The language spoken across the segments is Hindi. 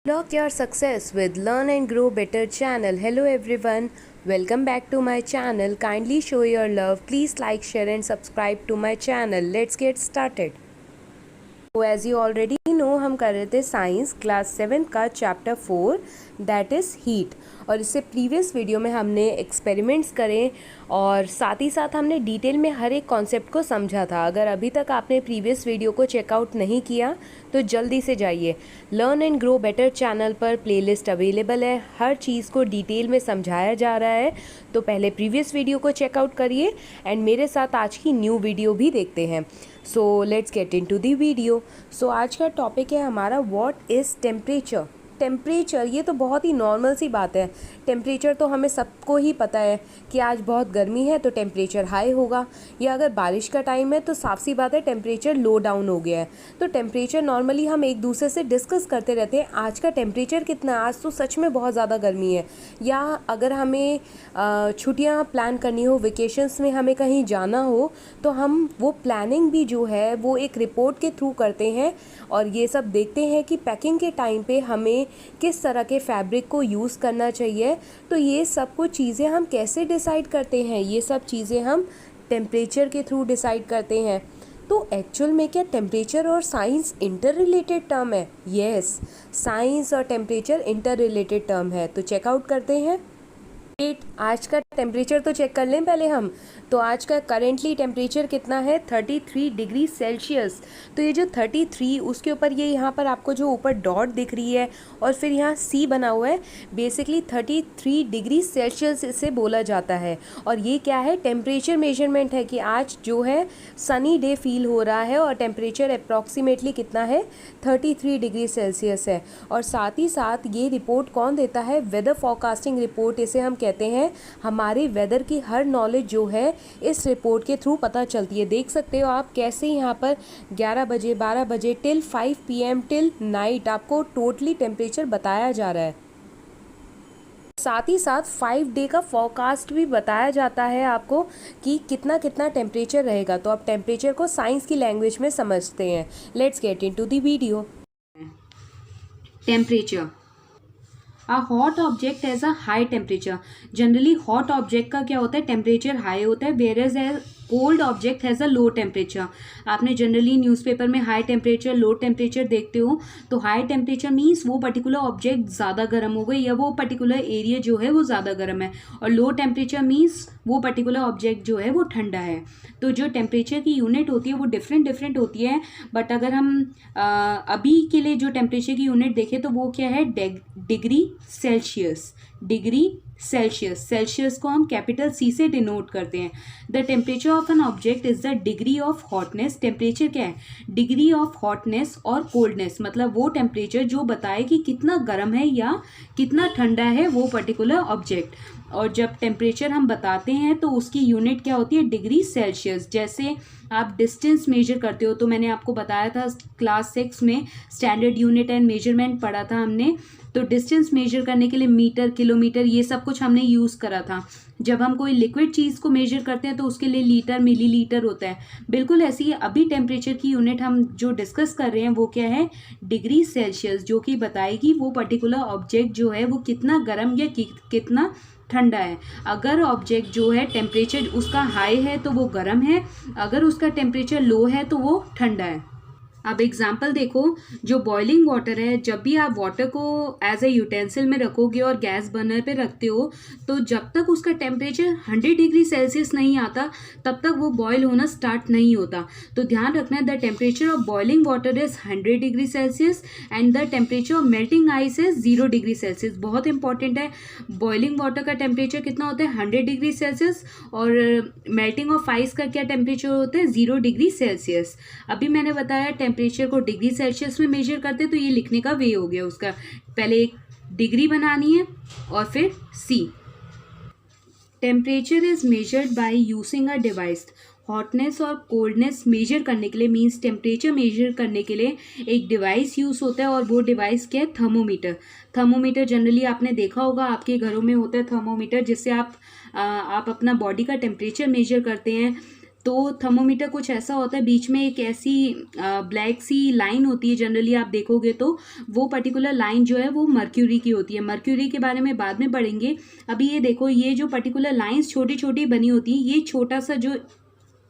Unlock your success with Learn and Grow Better channel. Hello everyone, welcome back to my channel. Kindly show your love. Please like, share and subscribe to my channel. Let's get started. So as you already know, हम कर रहे थे साइंस क्लास 7 का चैप्टर 4 दैट इज़ हीट। और इससे प्रीवियस वीडियो में हमने एक्सपेरिमेंट्स करे और साथ ही साथ हमने डिटेल में हर एक कॉन्सेप्ट को समझा था। अगर अभी तक आपने प्रीवियस वीडियो को चेकआउट नहीं किया तो जल्दी से जाइए। Learn and grow better channel पर प्लेलिस्ट अवेलेबल है, हर चीज़ को डिटेल में समझाया जा रहा है। तो पहले प्रीवियस वीडियो को चेकआउट करिए एंड मेरे साथ आज की न्यू वीडियो भी देखते हैं। So let's get into the video. So आज का टॉपिक है हमारा व्हाट इज़ टेम्परेचर। टेम्परेचर ये तो बहुत ही नॉर्मल सी बात है। टेम्परेचर तो हमें सबको ही पता है कि आज बहुत गर्मी है तो टेम्परेचर हाई होगा, या अगर बारिश का टाइम है तो साफ सी बात है टेम्परेचर लो डाउन हो गया है। तो टेम्परेचर नॉर्मली हम एक दूसरे से डिस्कस करते रहते हैं, आज का टेम्परेचर कितना है, आज तो सच में बहुत ज़्यादा गर्मी है। या अगर हमें छुट्टियाँ प्लान करनी हो, वेकेशंस में हमें कहीं जाना हो, तो हम वो प्लानिंग भी जो है वो एक रिपोर्ट के थ्रू करते हैं और ये सब देखते हैं कि पैकिंग के टाइम पे हमें किस तरह के फैब्रिक को यूज़ करना चाहिए। तो ये सब कुछ चीज़ें हम कैसे डिसाइड करते हैं, ये सब चीज़ें हम टेम्परेचर के थ्रू डिसाइड करते हैं। तो एक्चुअल में क्या टेम्परेचर और साइंस इंटर रिलेटेड टर्म है? यस, साइंस और टेम्परेचर इंटर रिलेटेड टर्म है। तो चेकआउट करते हैं। आज का टेम्परेचर तो चेक कर लें पहले हम। तो आज का करेंटली टेम्परेचर कितना है? 33 डिग्री सेल्सियस। तो ये जो 33 उसके ऊपर ये यहाँ पर आपको जो ऊपर डॉट दिख रही है और फिर यहाँ सी बना हुआ है, बेसिकली 33 डिग्री सेल्सियस इसे बोला जाता है। और ये क्या है? टेम्परेचर मेजरमेंट है कि आज जो है सनी डे फील हो रहा है और टेम्परेचर अप्रॉक्सीमेटली कितना है? 33 डिग्री सेल्सियस है। और साथ ही साथ ये रिपोर्ट कौन देता है? वेदर फॉरकास्टिंग रिपोर्ट इसे हम कहते हैं। हमारे वेदर की हर नॉलेज जो है इस रिपोर्ट के थ्रू पता चलती है। देख सकते हो आप कैसे यहाँ पर 11 बजे 12 बजे टिल 5 PM टिल नाइट आपको टोटली टेम्परेचर बताया जा रहा है। साथ ही साथ 5 डे का फोरकास्ट भी बताया जाता है आपको कि कितना कितना टेम्परेचर रहेगा। तो आप टेम्परेचर को साइंस की लैंग्वेज में समझते हैं। Let's get into the video. Temperature, a hot object has a high temperature. Generally hot object का क्या होता है? टेम्परेचर हाई होता है, whereas cold object has a low temperature. आपने जनरली न्यूज़पेपर में हाई टेम्परेचर लो टेम्परेचर देखते हो, तो हाई टेम्परेचर मीन्स वो पर्टिकुलर ऑब्जेक्ट ज़्यादा गर्म हो गई या वो पर्टिकुलर एरिया जो है वो ज़्यादा गर्म है, और लो टेम्परेचर मीन्स वो पर्टिकुलर ऑब्जेक्ट जो है वो ठंडा है। तो जो टेम्परेचर की यूनिट होती है वो डिफरेंट होती है, बट अगर हम अभी के लिए जो टेम्परेचर की यूनिट देखें तो वो क्या है? Degree Celsius. Degree Celsius, Celsius को हम कैपिटल सी से डिनोट करते हैं। The temperature of an object is the degree of hotness. Temperature क्या है? डिग्री ऑफ हॉटनेस और कोल्डनेस, मतलब वो टेम्परेचर जो बताए कि कितना गर्म है या कितना ठंडा है वो पर्टिकुलर ऑब्जेक्ट। और जब टेम्परेचर हम बताते हैं तो उसकी यूनिट क्या होती है? Degree Celsius. जैसे आप डिस्टेंस मेजर करते हो, तो मैंने आपको बताया था क्लास 6 में स्टैंडर्ड यूनिट एंड मेजरमेंट पढ़ा था हमने। तो डिस्टेंस मेजर करने के लिए मीटर, किलोमीटर, ये सब कुछ हमने यूज़ करा था। जब हम कोई लिक्विड चीज़ को मेजर करते हैं तो उसके लिए लीटर, मिलीलीटर होता है। बिल्कुल ऐसी ही अभी टेम्परेचर की यूनिट हम जो डिस्कस कर रहे हैं वो क्या है? डिग्री सेल्सियस, जो कि बताएगी वो पर्टिकुलर ऑब्जेक्ट जो है वो कितना गर्म या कितना ठंडा है। अगर ऑब्जेक्ट जो है टेम्परेचर उसका हाई है तो वो गर्म है, अगर उसका टेम्परेचर लो है तो वो ठंडा है। अब एग्जाम्पल देखो, जो बॉइलिंग वाटर है, जब भी आप वाटर को एज ए यूटेंसिल में रखोगे और गैस बर्नर पे रखते हो, तो जब तक उसका टेम्परेचर 100 डिग्री सेल्सियस नहीं आता तब तक वो बॉयल होना स्टार्ट नहीं होता। तो ध्यान रखना है, the temperature of boiling water is 100 degree Celsius and the temperature of melting ice is 0 degree Celsius. बहुत इंपॉर्टेंट है, बॉइलिंग वाटर का टेम्परेचर कितना होता है? 100 डिग्री सेल्सियस, और मेल्टिंग ऑफ आइस का क्या टेम्परेचर होता है? 0 डिग्री सेल्सियस। अभी मैंने बताया टेम्परेचर को डिग्री सेल्सियस में मेजर करते, तो ये लिखने का वे हो गया उसका। पहले एक डिग्री बनानी है और फिर C. Temperature is measured by using a device. Hotness और कोल्डनेस मेजर करने के लिए, मीन्स टेम्परेचर मेजर करने के लिए एक डिवाइस यूज़ होता है, और वो डिवाइस क्या है? थर्मोमीटर। थर्मोमीटर जनरली आपने देखा होगा, आपके घरों में होता है थर्मोमीटर, जिससे आप अपना बॉडी का टेम्परेचर मेजर करते हैं। तो थर्मोमीटर कुछ ऐसा होता है, बीच में एक ऐसी ब्लैक सी लाइन होती है, जनरली आप देखोगे तो वो पर्टिकुलर लाइन जो है वो मर्क्यूरी की होती है। मर्क्यूरी के बारे में बाद में पढ़ेंगे। अभी ये देखो, ये जो पर्टिकुलर लाइंस छोटी छोटी बनी होती है, ये छोटा सा जो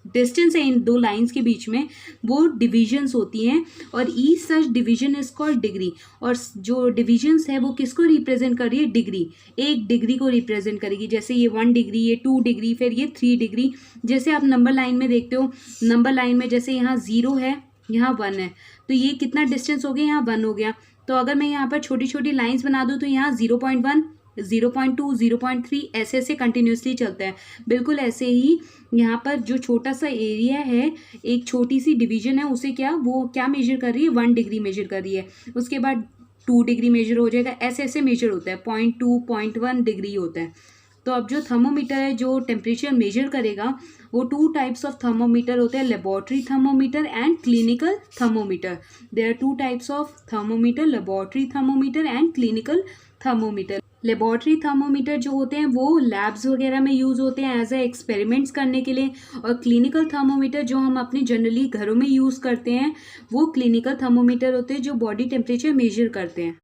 डिस्टेंस है इन दो लाइंस के बीच में, वो डिविजन्स होती हैं, और each such division is called degree. और जो डिविजन्स है वो किसको रिप्रेजेंट कर रही है? डिग्री। एक डिग्री को रिप्रेजेंट करेगी। जैसे ये 1 डिग्री, ये 2 डिग्री, फिर ये 3 डिग्री। जैसे आप नंबर लाइन में देखते हो, नंबर लाइन में जैसे यहाँ 0 है, यहाँ 1 है, तो ये कितना डिस्टेंस हो गया? यहाँ 1 हो गया। तो अगर मैं यहाँ पर छोटी छोटी लाइन्स बना दूँ तो यहाँ 0.1, 0.2, 0.3 ऐसे ऐसे कंटिन्यूसली चलता है। बिल्कुल ऐसे ही यहाँ पर जो छोटा सा एरिया है, एक छोटी सी डिवीजन है, उसे वो क्या मेजर कर रही है? 1 डिग्री मेजर कर रही है। उसके बाद 2 डिग्री मेजर हो जाएगा, ऐसे ऐसे मेजर होता है। 0.2, 0.1 डिग्री होता है। तो अब जो थर्मोमीटर है जो टेम्परेचर मेजर करेगा, वो 2 टाइप्स ऑफ थर्मोमीटर होते हैं, laboratory thermometer and clinical thermometer. There are 2 types of thermometer, laboratory thermometer and clinical thermometer. Laboratory thermometer जो होते हैं वो लैब्स वगैरह में यूज़ होते हैं एज ए एक्सपेरिमेंट्स करने के लिए, और क्लिनिकल थर्मोमीटर जो हम अपने जनरली घरों में यूज़ करते हैं, वो क्लिनिकल थर्मोमीटर होते हैं जो बॉडी टेम्परेचर मेजर करते हैं।